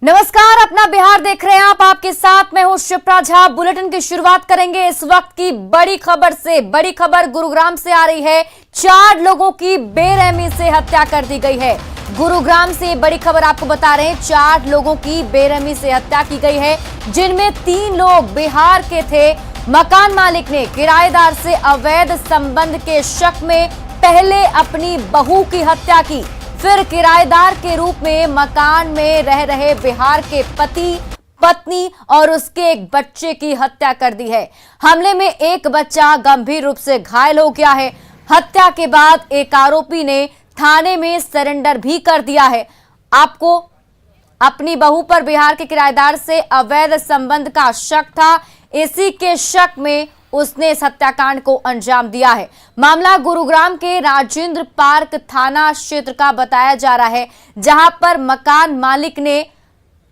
नमस्कार, अपना बिहार देख रहे हैं आप। आपके साथ मैं हूं शिप्रा झा। बुलेटिन की शुरुआत करेंगे इस वक्त की बड़ी खबर से। बड़ी खबर गुरुग्राम से आ रही है। 4 लोगों की बेरहमी से हत्या कर दी गई है। गुरुग्राम से बड़ी खबर आपको बता रहे हैं। 4 लोगों की बेरहमी से हत्या की गई है, जिनमें 3 लोग बिहार के थे। मकान मालिक ने किराएदार से अवैध संबंध के शक में पहले अपनी बहू की हत्या की, फिर किराएदार के रूप में मकान में रह रहे बिहार के पति, पत्नी और उसके एक बच्चे की हत्या कर दी है। हमले में एक बच्चा गंभीर रूप से घायल हो गया है। हत्या के बाद एक आरोपी ने थाने में सरेंडर भी कर दिया है। आपको अपनी बहू पर बिहार के किराएदार से अवैध संबंध का शक था, इसी के शक में उसने इस हत्याकांड को अंजाम दिया है। मामला गुरुग्राम के राजेंद्र पार्क थाना क्षेत्र का बताया जा रहा है, जहां पर मकान मालिक ने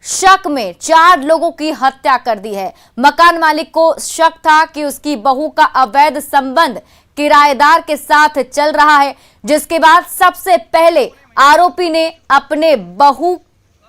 शक में 4 लोगों की हत्या कर दी है। मकान मालिक को शक था कि उसकी बहू का अवैध संबंध किराएदार के साथ चल रहा है, जिसके बाद सबसे पहले आरोपी ने अपने बहू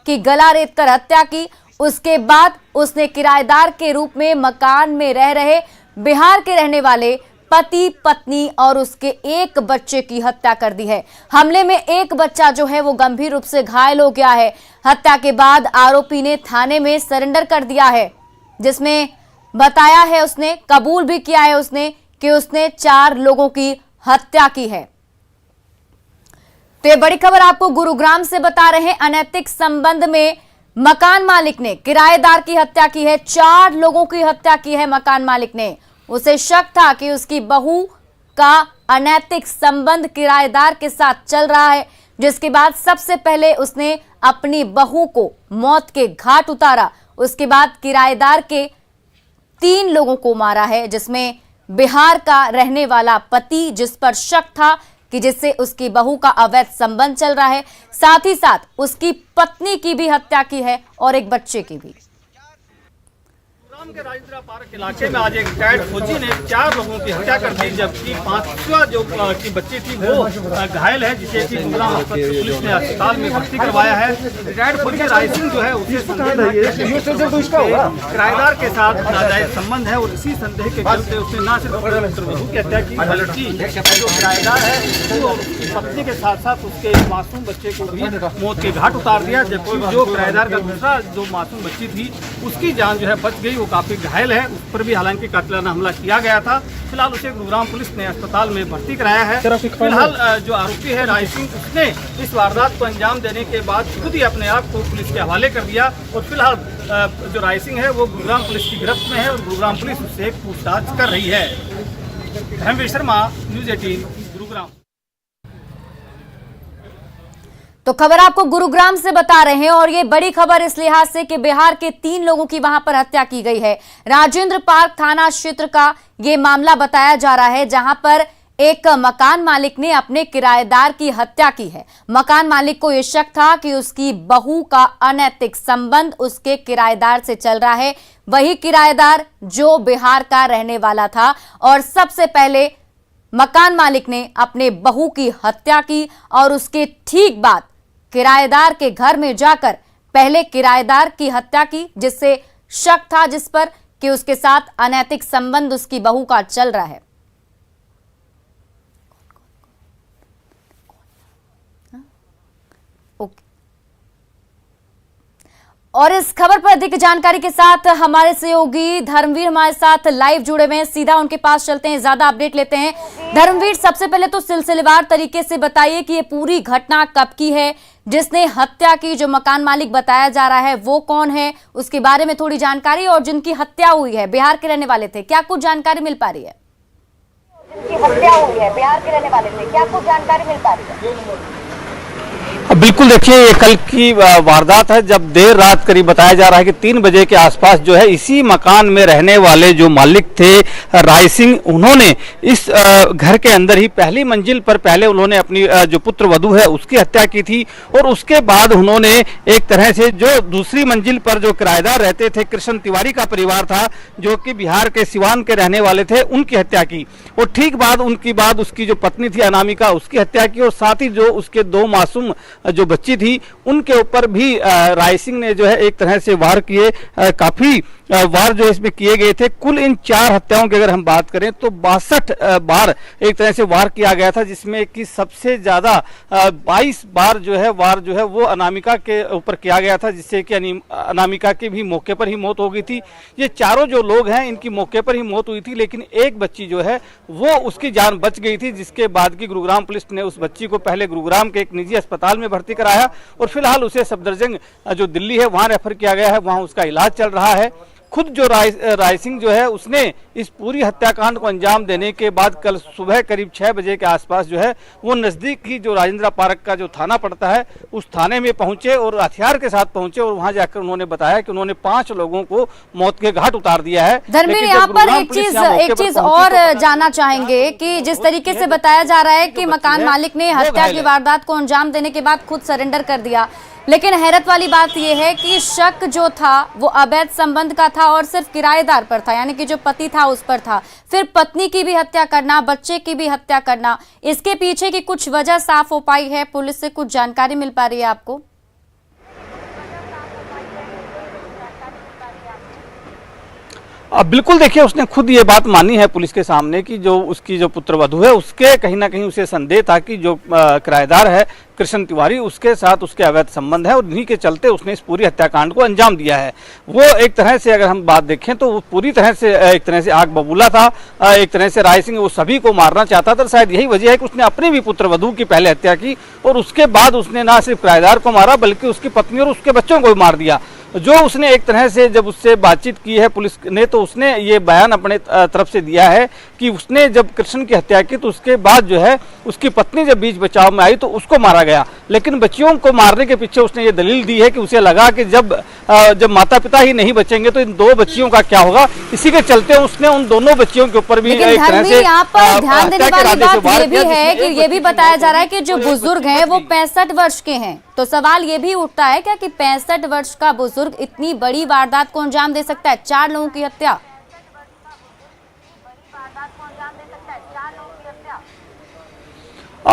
की गला रेतकर हत्या की। उसके बाद उसने किराएदार के रूप में मकान में रह रहे बिहार के रहने वाले पति, पत्नी और उसके एक बच्चे की हत्या कर दी है। हमले में एक बच्चा जो है वो गंभीर रूप से घायल हो गया है। हत्या के बाद आरोपी ने थाने में सरेंडर कर दिया है, जिसमें बताया है, उसने कबूल भी किया है उसने कि उसने 4 लोगों की हत्या की है। तो ये बड़ी खबर आपको गुरुग्राम से बता रहे हैं। अनैतिक संबंध में मकान मालिक ने किराएदार की हत्या की है। 4 लोगों की हत्या की है मकान मालिक ने। उसे शक था कि उसकी बहू का अनैतिक संबंध किराएदार के साथ चल रहा है, जिसके बाद सबसे पहले उसने अपनी बहू को मौत के घाट उतारा। उसके बाद किराएदार के 3 लोगों को मारा है, जिसमें बिहार का रहने वाला पति, जिस पर शक था कि जिससे उसकी बहू का अवैध संबंध चल रहा है, साथ ही साथ उसकी पत्नी की भी हत्या की है और एक बच्चे की भी। गुरुग्राम के राजेंद्र पार्क इलाके में आज एक कैट फौजी ने 4 लोगों की हत्या कर दी, जबकि 5वां जो की बच्ची थी वो घायल है, जिसे कि गुरुग्राम पुलिस ने अस्पताल में भर्ती करवाया है। रिटायर्ड फौजी राय सिंह जो है उसे किराएदार के साथ नाजायज संबंध है और इसी संदेह के चलते उसने न सिर्फ बहू की हत्या की, बल्कि जो किराएदार है वो पत्नी के साथ साथ उसके मासूम बच्चे को भी मौत के घाट उतार दिया। जबकि जो किराएदार का दूसरा जो मासूम बच्ची थी उसकी जान जो है बच गई, वो काफी घायल है। उस पर भी हालांकि कातिलाना हमला किया गया था। फिलहाल उसे गुरुग्राम पुलिस ने अस्पताल में भर्ती कराया है। फिलहाल जो आरोपी है राय सिंह, उसने इस वारदात को अंजाम देने के बाद खुद ही अपने आप को पुलिस के हवाले कर दिया और फिलहाल जो राय सिंह है वो गुरुग्राम पुलिस की गिरफ्त में है और गुरुग्राम पुलिस उससे पूछताछ कर रही है। धर्मवीर शर्मा, न्यूज़ 18, गुरुग्राम। तो खबर आपको गुरुग्राम से बता रहे हैं और ये बड़ी खबर इस लिहाज से कि बिहार के 3 लोगों की वहां पर हत्या की गई है। राजेंद्र पार्क थाना क्षेत्र का ये मामला बताया जा रहा है, जहां पर एक मकान मालिक ने अपने किराएदार की हत्या की है। मकान मालिक को यह शक था कि उसकी बहू का अनैतिक संबंध उसके किराएदार से चल रहा है, वही किराएदार जो बिहार का रहने वाला था। और सबसे पहले मकान मालिक ने अपने बहू की हत्या की और उसके ठीक बाद किराएदार के घर में जाकर पहले किराएदार की हत्या की, जिससे शक था जिस पर कि उसके साथ अनैतिक संबंध उसकी बहू का चल रहा है। और इस खबर पर अधिक जानकारी के साथ हमारे सहयोगी धर्मवीर हमारे साथ लाइव जुड़े हुए हैं। सीधा उनके पास चलते हैं, ज्यादा अपडेट लेते हैं। धर्मवीर, सबसे पहले तो सिलसिलेवार तरीके से बताइए कि ये पूरी घटना कब की है, जिसने हत्या की, जो मकान मालिक बताया जा रहा है वो कौन है, उसके बारे में थोड़ी जानकारी, और जिनकी हत्या हुई है बिहार के रहने वाले थे, क्या कुछ जानकारी मिल पा रही है? जिनकी हत्या हुई है बिहार के रहने वाले थे, क्या कुछ जानकारी मिल पा रही है? बिल्कुल, देखिए ये कल की वारदात है, जब देर रात करीब बताया जा रहा है कि 3 बजे के आसपास जो है इसी मकान में रहने वाले जो मालिक थे राय सिंह, उन्होंने इस घर के अंदर ही पहली मंजिल पर पहले उन्होंने अपनी जो पुत्र वधू है उसकी हत्या की थी और उसके बाद उन्होंने एक तरह से जो दूसरी मंजिल पर जो किराएदार रहते थे, कृष्ण तिवारी का परिवार था जो कि बिहार के सिवान के रहने वाले थे, उनकी हत्या की। और ठीक बाद उसकी जो पत्नी थी अनामिका, उसकी हत्या की और साथ ही जो उसके 2 मासूम जो बच्ची थी उनके ऊपर भी रायसिंह ने जो है एक तरह से वार किए, काफी वार जो इसमें किए गए थे। कुल इन 4 हत्याओं की अगर हम बात करें तो 62 बार एक तरह से वार किया गया था, जिसमें कि सबसे ज्यादा 22 बार जो है वार जो है वो अनामिका के ऊपर किया गया था, जिससे कि अनामिका की भी मौके पर ही मौत हो गई थी। ये चारों जो लोग हैं इनकी मौके पर ही मौत हुई थी, लेकिन एक बच्ची जो है वो उसकी जान बच गई थी, जिसके बाद की गुरुग्राम पुलिस ने उस बच्ची को पहले गुरुग्राम के एक निजी अस्पताल में भर्ती कराया और फिलहाल उसे सफदरजंग जो दिल्ली है वहां रेफर किया गया है, वहां उसका इलाज चल रहा है। खुद जो रायसिंह जो है उसने इस पूरी हत्याकांड को अंजाम देने के बाद कल सुबह करीब 6 बजे के आसपास जो है वो नजदीक ही जो राजेंद्र पार्क का जो थाना पड़ता है उस थाने में पहुंचे और हथियार के साथ पहुंचे और वहां जाकर उन्होंने बताया कि उन्होंने 5 लोगों को मौत के घाट उतार दिया है। धर्मवीर, यहाँ पर एक चीज और जानना चाहेंगे कि जिस तरीके से बताया जा रहा है कि मकान मालिक ने हत्या की वारदात को अंजाम देने के बाद खुद सरेंडर कर दिया, लेकिन हैरत वाली बात यह है कि शक जो था वो अवैध संबंध का था और सिर्फ किराएदार पर था, यानी कि जो पति था उस पर था। फिर पत्नी की भी हत्या करना, बच्चे की भी हत्या करना, इसके पीछे की कुछ वजह साफ हो पाई है? पुलिस से कुछ जानकारी मिल पा रही है आपको? बिल्कुल, देखिए उसने खुद ये बात मानी है पुलिस के सामने कि जो उसकी जो पुत्रवधू है उसके कहीं ना कहीं उसे संदेह था कि जो किराएदार है कृष्ण तिवारी उसके साथ उसके अवैध संबंध है और इन्हीं के चलते उसने इस पूरी हत्याकांड को अंजाम दिया है। वो एक तरह से अगर हम बात देखें तो वो पूरी तरह से एक तरह से आग बबूला था, एक तरह से रायसिंह वो सभी को मारना चाहता था। शायद यही वजह है कि उसने अपनी भी पुत्रवधू की पहले हत्या की और उसके बाद उसने ना सिर्फ किराएदार को मारा बल्कि उसकी पत्नी और उसके बच्चों को भी मार दिया। जो उसने एक तरह से जब उससे बातचीत की है पुलिस ने तो उसने ये बयान अपने तरफ से दिया है कि उसने जब कृष्ण की हत्या की तो उसके बाद जो है उसकी पत्नी जब बीच बचाव में आई तो उसको मारा गया, लेकिन बच्चियों को मारने के पीछे उसने ये दलील दी है कि उसे लगा कि जब माता पिता ही नहीं बचेंगे तो इन 2 बच्चियों का क्या होगा। इसी के चलते उसने उन दोनों बच्चियों के ऊपर भी एक तरह से यहाँ पर ध्यान देने वाली बात ये भी है कि ये भी बताया जा रहा है कि जो बुजुर्ग हैं वो 65 वर्ष के हैं, तो सवाल ये भी उठता है क्या कि 65 वर्ष का बुजुर्ग इतनी बड़ी वारदात को अंजाम दे सकता है? 4 लोगों की हत्या।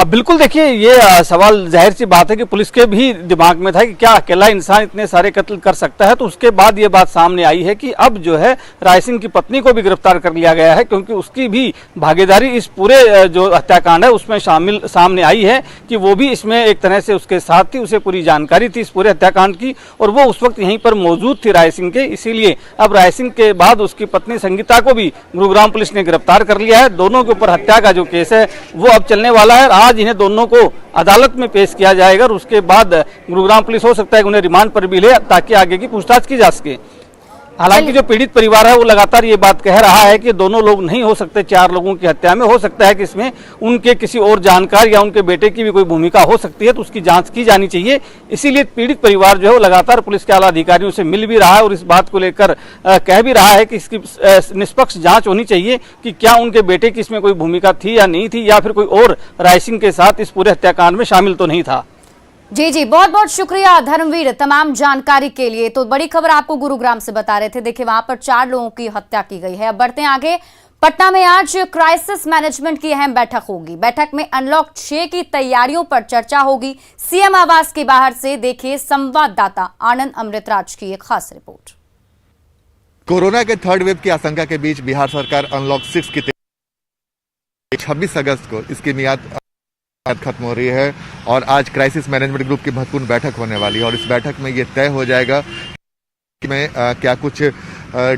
बिल्कुल, देखिए ये सवाल जाहिर सी बात है कि पुलिस के भी दिमाग में था कि क्या अकेला इंसान इतने सारे कत्ल कर सकता है। तो उसके बाद ये बात सामने आई है कि अब जो है रायसिंह की पत्नी को भी गिरफ्तार कर लिया गया है, क्योंकि उसकी भी भागीदारी इस पूरे जो हत्याकांड है उसमें शामिल सामने आई है कि वो भी इसमें एक तरह से उसके साथ थी, उसे पूरी जानकारी थी इस पूरे हत्याकांड की और वो उस वक्त यहीं पर मौजूद थी रायसिंह के। इसीलिए अब रायसिंह के बाद उसकी पत्नी संगीता को भी गुरुग्राम पुलिस ने गिरफ्तार कर लिया है। दोनों के ऊपर हत्या का जो केस है वो अब चलने वाला है। आज इन्हें दोनों को अदालत में पेश किया जाएगा और उसके बाद गुरुग्राम पुलिस हो सकता है कि उन्हें रिमांड पर भी ले ताकि आगे की पूछताछ की जा सके। हालांकि जो पीड़ित परिवार है वो लगातार ये बात कह रहा है कि दोनों लोग नहीं हो सकते 4 लोगों की हत्या में, हो सकता है कि इसमें उनके किसी और जानकार या उनके बेटे की भी कोई भूमिका हो सकती है, तो उसकी जांच की जानी चाहिए। इसीलिए पीड़ित परिवार जो है वो लगातार पुलिस के आला अधिकारियों से मिल भी रहा है और इस बात को लेकर कह भी रहा है कि इसकी निष्पक्ष जाँच होनी चाहिए कि क्या उनके बेटे की इसमें कोई भूमिका थी या नहीं थी, या फिर कोई और रायसिंह के साथ इस पूरे हत्याकांड में शामिल तो नहीं था। जी, बहुत बहुत शुक्रिया धर्मवीर तमाम जानकारी के लिए। तो बड़ी खबर आपको गुरुग्राम से बता रहे थे। देखिए वहां पर 4 लोगों की हत्या की गई है। अब बढ़ते हैं आगे। पटना में आज क्राइसिस मैनेजमेंट की अहम बैठक होगी। बैठक में अनलॉक 6 की तैयारियों पर चर्चा होगी। सीएम आवास के बाहर से देखिए संवाददाता आनंद अमृतराज की एक खास रिपोर्ट। कोरोना के 3rd वेव की आशंका के बीच बिहार सरकार अनलॉक 6 की 26 अगस्त को इसकी मियाद खत्म हो रही है और आज क्राइसिस मैनेजमेंट ग्रुप की महत्वपूर्ण बैठक होने वाली है और इस बैठक में ये तय हो जाएगा कि मैं क्या कुछ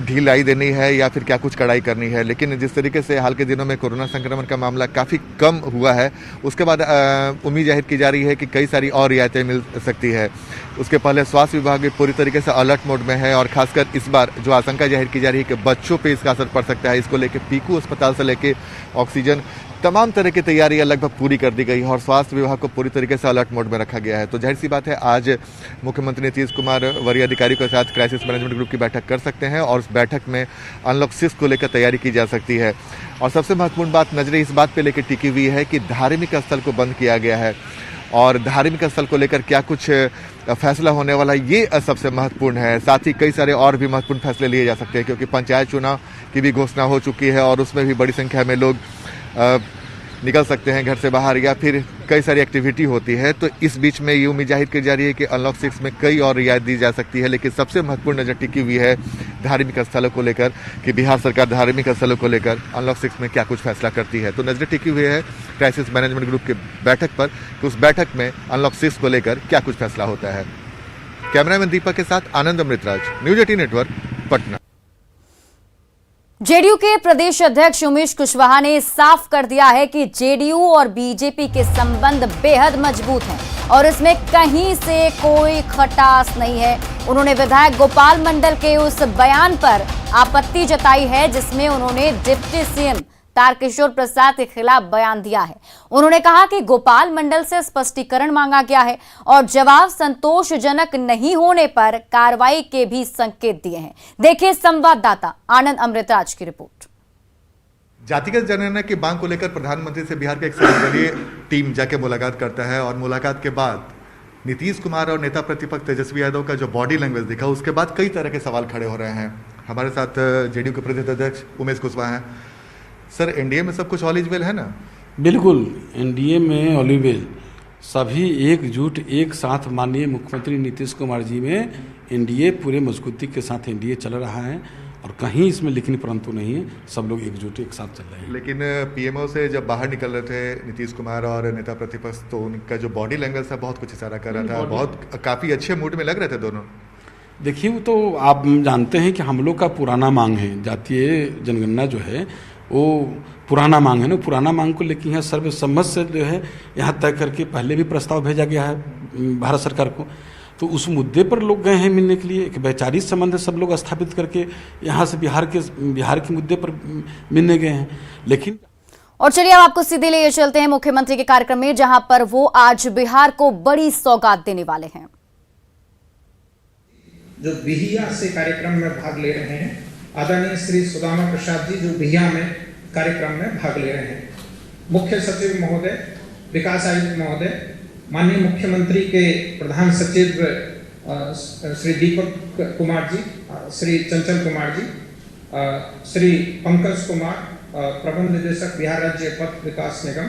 ढिलाई देनी है या फिर क्या कुछ कड़ाई करनी है। लेकिन जिस तरीके से हाल के दिनों में कोरोना संक्रमण का मामला काफ़ी कम हुआ है उसके बाद उम्मीद जाहिर की जा रही है कि कई सारी और रियायतें मिल सकती है। उसके पहले स्वास्थ्य विभाग भी पूरी तरीके से अलर्ट मोड में है और खासकर इस बार जो आशंका जाहिर की जा रही है कि बच्चों पे इसका असर पड़ सकता है, इसको लेकर पीकू अस्पताल से लेकर ऑक्सीजन तमाम तरह की तैयारियां लगभग पूरी कर दी गई है और स्वास्थ्य विभाग को पूरी तरीके से अलर्ट मोड में रखा गया है। तो जाहिर सी बात है आज मुख्यमंत्री नीतीश कुमार वरीय अधिकारियों के साथ क्राइसिस मैनेजमेंट ग्रुप की बैठक कर सकते हैं और उस बैठक में अनलॉक 6 को लेकर तैयारी की जा सकती है। और सबसे महत्वपूर्ण बात नजरें इस बात पर लेकर टिकी हुई है कि धार्मिक स्थल को बंद किया गया है और धार्मिक स्थल को लेकर क्या कुछ फैसला होने वाला है ये सबसे महत्वपूर्ण है। साथ ही कई सारे और भी महत्वपूर्ण फैसले लिए जा सकते हैं क्योंकि पंचायत चुनाव की भी घोषणा हो चुकी है और उसमें भी बड़ी संख्या में लोग निकल सकते हैं घर से बाहर, या फिर कई सारी एक्टिविटी होती है। तो इस बीच में ये उम्मीद जाहिर की जा रही है कि अनलॉक 6 में कई और रियायत दी जा सकती है। लेकिन सबसे महत्वपूर्ण नजर टिकी हुई है धार्मिक स्थलों को लेकर कि बिहार सरकार धार्मिक स्थलों को लेकर अनलॉक 6 में क्या कुछ फैसला करती है। तो नजर टिकी हुई है क्राइसिस मैनेजमेंट ग्रुप की बैठक पर कि उस बैठक में अनलॉक 6 को लेकर क्या कुछ फैसला होता है। कैमरामैन दीपक के साथ आनंद अमृतराज, न्यूज 18 नेटवर्क, पटना। जेडीयू के प्रदेश अध्यक्ष उमेश कुशवाहा ने साफ कर दिया है कि जेडीयू और बीजेपी के संबंध बेहद मजबूत हैं और इसमें कहीं से कोई खटास नहीं है। उन्होंने विधायक गोपाल मंडल के उस बयान पर आपत्ति जताई है जिसमें उन्होंने डिप्टी सीएम तारकिशोर प्रसाद के खिलाफ बयान दिया है। उन्होंने कहा कि गोपाल मंडल से स्पष्टीकरण मांगा गया है और जवाब संतोषजनक नहीं होने पर कार्रवाई के भी संकेत दिए हैं। देखिए संवाददाता आनंद अमृतराज की रिपोर्ट। जातिगत जनगणना की मांग को लेकर प्रधानमंत्री से बिहार का एक सर्वदलीय टीम जाके मुलाकात करता है और मुलाकात के बाद नीतीश कुमार और नेता प्रतिपक्ष तेजस्वी यादव का जो बॉडी लैंग्वेज दिखा, उसके बाद कई तरह के सवाल खड़े हो रहे हैं। हमारे साथ जेडीयू के प्रदेश अध्यक्ष उमेश कुशवाहा हैं। सर, एनडीए में सब कुछ ऑल इज वेल है ना? बिल्कुल, एनडीए में ऑल इज वेल, सभी एकजुट एक साथ माननीय मुख्यमंत्री नीतीश कुमार जी में एनडीए पूरे मजबूती के साथ एनडीए चल रहा है और कहीं इसमें लिखनी परंतु नहीं है। सब लोग एकजुट एक साथ चल रहे हैं। लेकिन पीएमओ से जब बाहर निकल रहे थे नीतीश कुमार और नेता प्रतिपक्ष, तो उनका जो बॉडी लैंग्वेज था बहुत कुछ इशारा कर रहा था, बहुत काफी अच्छे मूड में लग रहे थे दोनों। देखिए, वो तो आप जानते हैं कि हम लोग का पुराना मांग है, जातीय जनगणना जो है वो पुराना मांग है ना। पुराना मांग को लेकर यहाँ सर्वसम्मत से जो है यहाँ तय करके पहले भी प्रस्ताव भेजा गया है भारत सरकार को। तो उस मुद्दे पर लोग गए हैं मिलने के लिए, एक वैचारिक संबंध सब लोग स्थापित करके यहाँ से बिहार के मुद्दे पर मिलने गए हैं। लेकिन और चलिए अब आपको सीधे लिए चलते हैं मुख्यमंत्री के कार्यक्रम में, जहां पर वो आज बिहार को बड़ी सौगात देने वाले हैं। जो बिहिया से कार्यक्रम में भाग ले रहे हैं, आदरणीय श्री सुदामा प्रसाद जी जो बिहिया में कार्यक्रम में भाग ले रहे हैं, मुख्य सचिव महोदय, विकास आयुक्त महोदय, माननीय मुख्यमंत्री के प्रधान सचिव श्री दीपक कुमार जी, श्री चंचल कुमार जी, श्री पंकज कुमार, प्रबंध निदेशक बिहार राज्य पथ विकास निगम,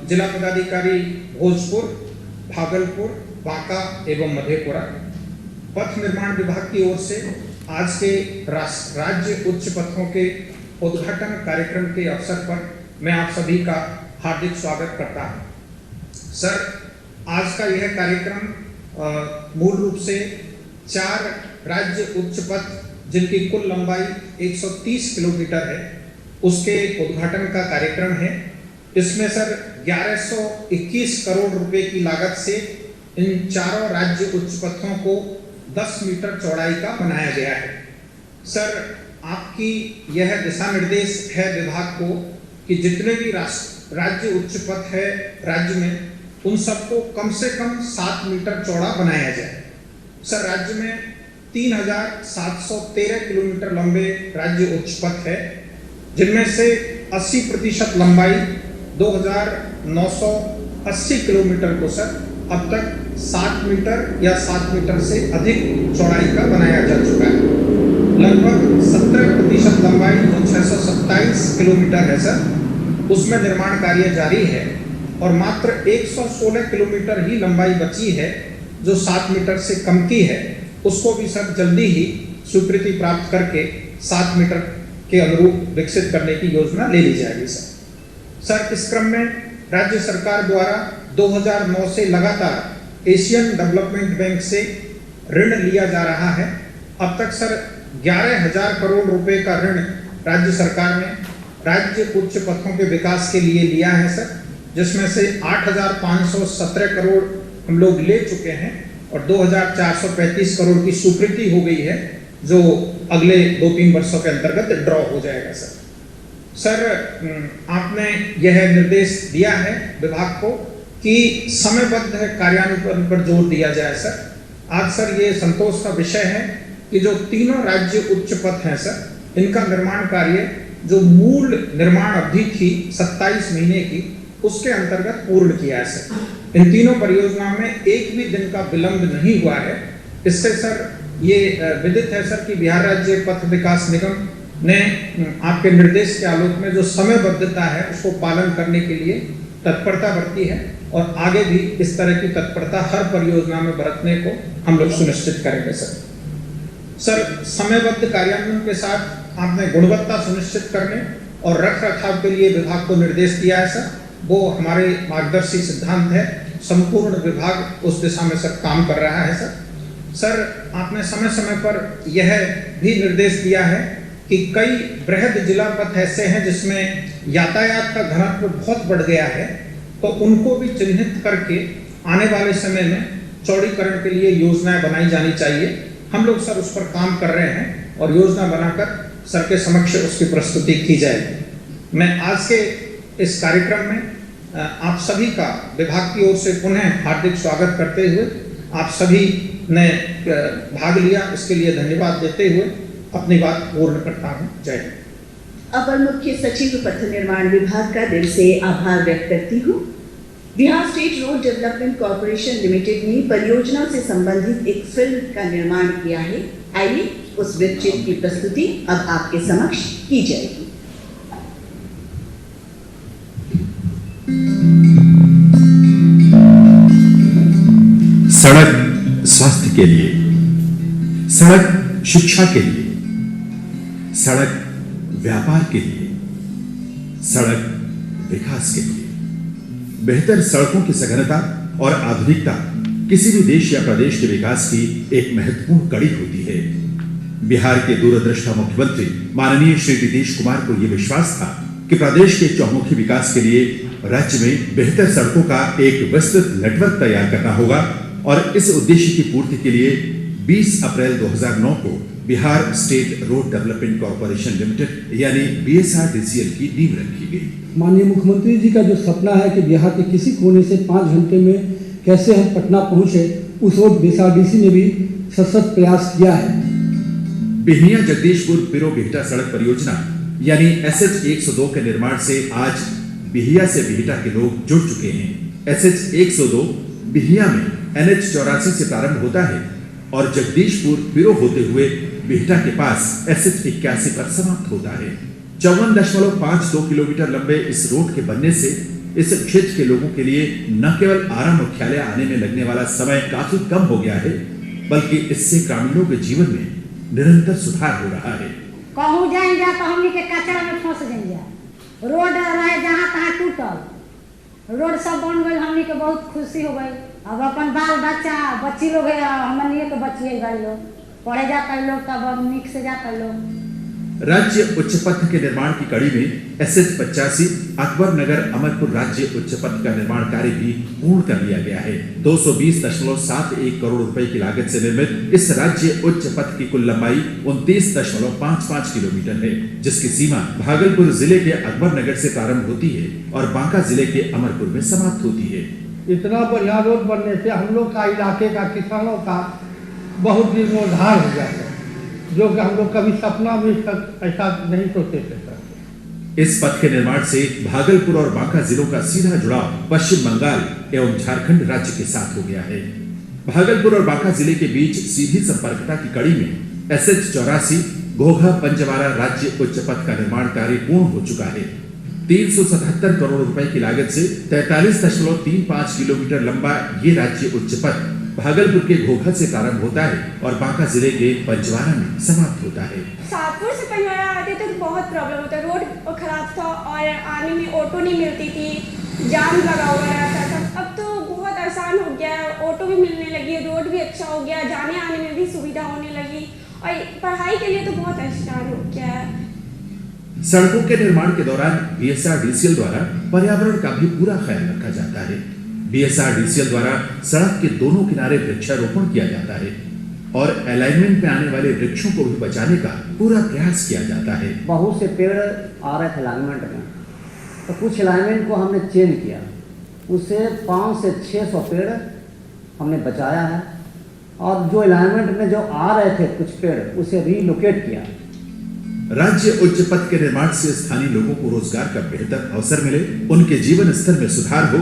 जिला पदाधिकारी भोजपुर, भागलपुर, बांका एवं मधेपुरा, पथ निर्माण विभाग की ओर से आज के राज्य उच्च पथों के उद्घाटन कार्यक्रम के अवसर पर मैं आप सभी का हार्दिक स्वागत करता हूं। सर, आज का यह कार्यक्रम मूल रूप से 4 राज्य उच्च पथ जिनकी कुल लंबाई 130 किलोमीटर है उसके उद्घाटन का कार्यक्रम है। इसमें सर 1121 करोड़ रुपए की लागत से इन चारों राज्य उच्च पथों को 10 मीटर चौड़ाई का बनाया गया है। सर, आपकी यह दिशा निर्देश है विभाग को कि जितने भी राज्य उच्च पथ है राज्य में, उन सबको कम से कम 7 मीटर चौड़ा बनाया जाए। सर, राज्य में 3713 किलोमीटर लंबे राज्य उच्च पथ है, जिनमें से 80% लंबाई 2980 किलोमीटर को सर अब तक 7 मीटर या 7 मीटर से अधिक चौड़ाई का बनाया जा चुका है। लगभग 17% लंबाई जो 627 किलोमीटर है सर, उसमें निर्माण कार्य जारी है और मात्र 116 किलोमीटर ही लंबाई बची है जो 7 मीटर से कम की है। उसको भी सर जल्दी ही स्वीकृति प्राप्त करके 7 मीटर के अनुरूप विकसित करने की योजना ले ली जाएगी सर। इस क्रम में राज्य सरकार द्वारा 2009 से लगातार एशियन डेवलपमेंट बैंक से ऋण लिया जा रहा है। अब तक सर 11,000 करोड़ रुपए का ऋण राज्य सरकार ने राज्य उच्च पथों के विकास के लिए लिया है सर, जिसमें से 8,517 करोड़ हम लोग ले चुके हैं और 2,435 करोड़ की स्वीकृति हो गई है, जो अगले 2-3 वर्षों के अंतर्गत ड्रॉ हो जाएगा सर। सर, आपने यह निर्देश दिया है विभाग को कि समयबद्ध कार्यान्वयन पर जोर दिया जाए सर। आज सर ये संतोष का विषय है कि जो तीनों राज्य उच्च पथ हैं सर, इनका निर्माण कार्य जो मूल निर्माण अवधि थी 27 महीने की, उसके अंतर्गत पूर्ण किया है सर। इन तीनों परियोजनाओं में एक भी दिन का विलंब नहीं हुआ है। इससे सर ये विदित है सर कि बिहार राज्य पथ विकास निगम ने आपके निर्देश के आलोक में जो समयबद्धता है उसको पालन करने के लिए तत्परता बरती है और आगे भी इस तरह की तत्परता हर परियोजना में बरतने को हम लोग सुनिश्चित करेंगे सर। समयबद्ध कार्यान्वयन के साथ आपने गुणवत्ता सुनिश्चित करने और रखरखाव के लिए विभाग को निर्देश दिया है सर, वो हमारे मार्गदर्शी सिद्धांत है। संपूर्ण विभाग उस दिशा में सर काम कर रहा है सर। आपने समय समय पर यह भी निर्देश दिया है कि कई बृहद जिला पथ ऐसे हैं जिसमें यातायात का घनत्व बहुत बढ़ गया है, तो उनको भी चिन्हित करके आने वाले समय में चौड़ीकरण के लिए योजनाएं बनाई जानी चाहिए। हम लोग सर उस पर काम कर रहे हैं और योजना बनाकर सर के समक्ष उसकी प्रस्तुति की जाएगी। मैं आज के इस कार्यक्रम में आप सभी का विभाग की ओर से पुनः हार्दिक स्वागत करते हुए आप सभी ने भाग लिया, इसके लिए धन्यवाद देते हुए अपनी बात पूर्ण करता हूँ। जय हिंद। अपर मुख्य सचिव पथ निर्माण विभाग का दिल से आभार व्यक्त करती हूँ। Bihar state road development corporation limited ने परियोजना से संबंधित एक फिल्म का निर्माण किया है। आइए उस वेबचित्र की प्रस्तुति अब आपके समक्ष की जाएगी। सड़क स्वास्थ्य के लिए, सड़क शिक्षा के लिए, सड़क व्यापार के लिए, सड़क विकास के लिए। बेहतर सड़कों की सघनता और आधुनिकता किसी भी देश या प्रदेश के विकास की एक महत्वपूर्ण कड़ी होती है। बिहार के दूरदृष्टा मुख्यमंत्री माननीय श्री नीतीश कुमार को यह विश्वास था कि प्रदेश के चौमुखी विकास के लिए राज्य में बेहतर सड़कों का एक विस्तृत नेटवर्क तैयार करना होगा और इस उद्देश्य की पूर्ति के लिए 20 अप्रैल 2009 को Bihar state road development corporation limited यानी BSRDCL की नींव रखी गई। माननीय मुख्यमंत्री जी का जो सपना है कि बिहार के किसी कोने से 5 घंटे में कैसे हम पटना पहुंचे, उस ओर BSRDC ने भी सशक्त प्रयास किया है। बिहिया जगदीशपुर पिरो बिहटा सड़क परियोजना यानी SH 102 के निर्माण से आज बिहिया से बिहटा के लोग जुड़ चुके हैं। SH 102 बिहिया में NH 84 से प्रारंभ होता है और जगदीशपुर पिरो होते हुए बिहटा के पास SH 81 पर समाप्त होता है। 54.52 किलोमीटर लंबे इस रोड के बनने से इस क्षेत्र के लोगों के लिए न केवल आरा मुख्यालय आने में लगने वाला समय काफी कम हो गया है, बल्कि इससे ग्रामीणों के जीवन में निरंतर सुधार हो रहा है। कहूँ जाएंगे तो हमनी के कचरा में फंस जाएंगे, रोड रहे जहाँ तहाँ टूटल, रोड सब बन गई, हमनी के बहुत खुशी हो गई। अब अपन बाल बच्चा बच्ची लोग है, हमनी के बच्ची गई लोग पढ़े जाता है लोग, तब अब निक से जाता है लोग। राज्य उच्च पथ के निर्माण की कड़ी में SH 85 अकबर नगर अमरपुर राज्य उच्च पथ का निर्माण कार्य भी पूर्ण कर लिया गया है। 220.71 करोड़ रुपए की लागत से निर्मित इस राज्य उच्च पथ की कुल लंबाई 29.55 किलोमीटर है, जिसकी सीमा भागलपुर जिले के अकबर नगर से प्रारंभ होती है और बांका जिले के अमरपुर में समाप्त होती है। इतना बढ़िया रोड बनने से हम लोग का इलाके का किसानों का बहुत जीर्णोद्धार हो गया है, जो कि हम लोग कभी सपना भी ऐसा नहीं सोचे थे सर। इस पथ के निर्माण से भागलपुर और बांका जिलों का सीधा जुड़ाव पश्चिम बंगाल एवं झारखंड राज्य के साथ हो गया है। भागलपुर और बांका जिले के बीच सीधी संपर्कता की कड़ी में SH 84 घोघा पंजवारा राज्य उच्च पथ का निर्माण कार्य पूर्ण हो चुका है। 377 करोड़ रुपए की लागत से 43.35 किलोमीटर लंबा ये राज्य उच्च पथ भागलपुर के घोघा से प्रारंभ होता है और बांका जिले के पंजवारा में समाप्त होता है। शाहपुर से पंजवारा आते तो बहुत प्रॉब्लम होता, रोड खराब था और आने में ऑटो नहीं मिलती थी, जाम लगा हुआ रहता था। अब तो बहुत आसान हो गया, ऑटो भी मिलने लगी, रोड भी अच्छा हो गया, जाने आने में भी सुविधा होने लगी और पढ़ाई के लिए तो बहुत आसान हो गया है। सड़कों के निर्माण के दौरान BSRDCL द्वारा पर्यावरण का भी पूरा ख्याल रखा जाता है। BSRDCL द्वारा सड़क के दोनों किनारे वृक्षारोपण किया जाता है और अलाइनमेंट में आने वाले वृक्षों को भी बचाने का पूरा प्रयास किया जाता है। बहुत से पेड़ आ रहे थे अलाइनमेंट में, तो कुछ अलाइनमेंट को हमने चेंज किया, उससे 500 से 600 पेड़ हमने बचाया है और जो अलाइनमेंट में जो आ रहे थे कुछ पेड़ उसे रीलोकेट किया। राज्य उच्च पथ के निर्माण से स्थानीय लोगों को रोजगार का बेहतर अवसर मिले, उनके जीवन स्तर में सुधार हो,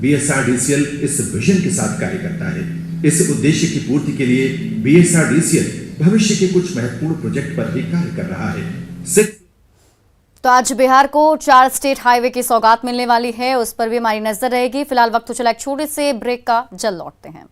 BSRDCL इस विजन के साथ कार्य करता है। इस उद्देश्य की पूर्ति के लिए BSRDCL भविष्य के कुछ महत्वपूर्ण प्रोजेक्ट पर भी कार्य कर रहा है। तो आज बिहार को 4 स्टेट हाईवे की सौगात मिलने वाली है, उस पर भी हमारी नजर रहेगी। फिलहाल वक्त तो चला एक छोटे से ब्रेक का, जल्द लौटते हैं।